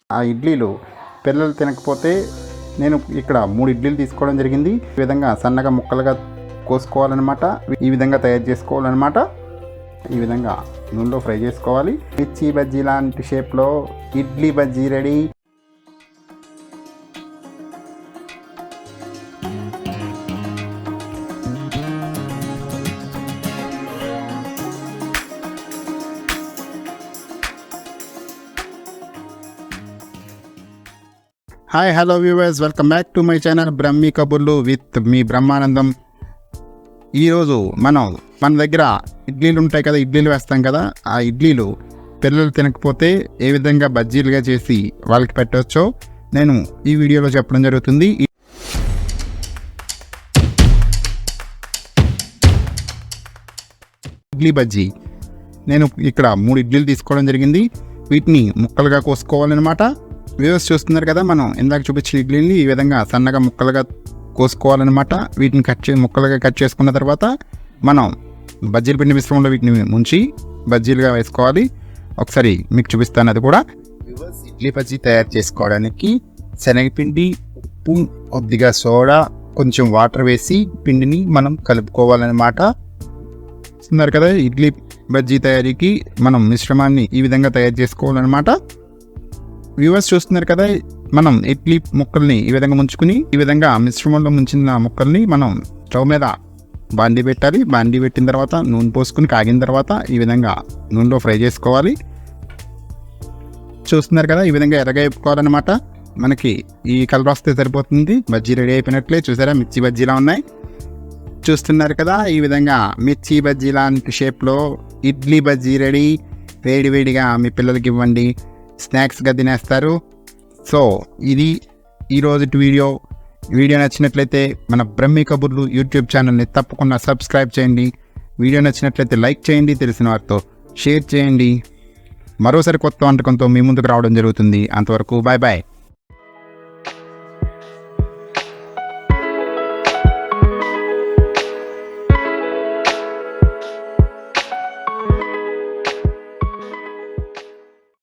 ఆ ఇడ్లీలు పిల్లలు తినకపోతే నేను ఇక్కడ 3 ఇడ్లీలు తీసుకోవడం జరిగింది. ఈ విధంగా సన్నగా ముక్కలుగా కోసుకోవాలన్నమాట. ఈ విధంగా తయారు చేసుకోవాలన్నమాట. ఈ విధంగా నూనెలో ఫ్రై చేసుకోవాలి. మిర్చి బజ్జీ లాంటి షేప్లో idli bajji ready. Hi hello viewers, welcome back to my channel Brahmi కబుర్లు విత్ మీ బ్రహ్మానందం. ఈరోజు మన దగ్గర ఇడ్లీలు ఉంటాయి కదా, ఇడ్లీలు వేస్తాం కదా, ఆ ఇడ్లీలు పిల్లలు తినకపోతే ఏ విధంగా బజ్జీలుగా చేసి వాళ్ళకి పెట్టవచ్చో నేను ఈ వీడియోలో చెప్పడం జరుగుతుంది. ఇడ్లీ బజ్జీ నేను ఇక్కడ 3 ఇడ్లీలు తీసుకోవడం జరిగింది. వీటిని ముక్కలుగా కోసుకోవాలన్నమాట. వ్యూవర్స్ చూస్తున్నారు కదా, మనం ఇందాక చూపించిన ఇడ్లీని ఈ విధంగా సన్నగా ముక్కలుగా కోసుకోవాలన్నమాట. వీటిని ముక్కలుగా కట్ చేసుకున్న తర్వాత మనం బజ్జీల పిండి మిశ్రమంలో వీటిని ముంచి బజ్జీలుగా వేసుకోవాలి. ఒకసారి మీకు చూపిస్తాను అది కూడా. వ్యూవర్స్, ఇడ్లీ బజ్జీ తయారు చేసుకోవడానికి శనగపిండి, ఉప్పు, కొద్దిగా సోడా, కొంచెం వాటర్ వేసి పిండిని మనం కలుపుకోవాలన్నమాట. చూస్తున్నారు కదా, ఇడ్లీ బజ్జీ తయారీకి మనం మిశ్రమాన్ని ఈ విధంగా తయారు చేసుకోవాలన్నమాట. వ్యూవర్స్ చూస్తున్నారు కదా, మనం ఇడ్లీ ముక్కల్ని ఈ విధంగా ముంచుకుని ఈ విధంగా మిశ్రమంలో ముంచిన ముక్కల్ని మనం స్టవ్ మీద బాండీ పెట్టాలి. బాండీ పెట్టిన తర్వాత నూనె పోసుకుని కాగిన తర్వాత ఈ విధంగా నూనెలో ఫ్రై చేసుకోవాలి. చూస్తున్నారు కదా, ఈ విధంగా ఎర్రగా వేపుకోవాలన్నమాట. మనకి ఈ కలర్ వస్తే సరిపోతుంది. బజ్జీ రెడీ అయిపోయినట్లే. చూసారా, మిర్చి బజ్జీలా ఉన్నాయి. చూస్తున్నారు కదా, ఈ విధంగా మిర్చి బజ్జీ లాంటి షేప్లో ఇడ్లీ బజ్జీ రెడీ. వేడివేడిగా మీ పిల్లలకి ఇవ్వండి, స్నాక్స్గా తినేస్తారు. సో ఇది ఈరోజు వీడియో నచ్చినట్లయితే మన బ్రహ్మి కబుర్లు యూట్యూబ్ ఛానల్ని తప్పకుండా సబ్స్క్రైబ్ చేయండి. వీడియో నచ్చినట్లయితే లైక్ చేయండి, తెలిసిన వారితో షేర్ చేయండి. మరోసారి కొత్త వంటకంతో మీ ముందుకు రావడం జరుగుతుంది. అంతవరకు బాయ్ బాయ్.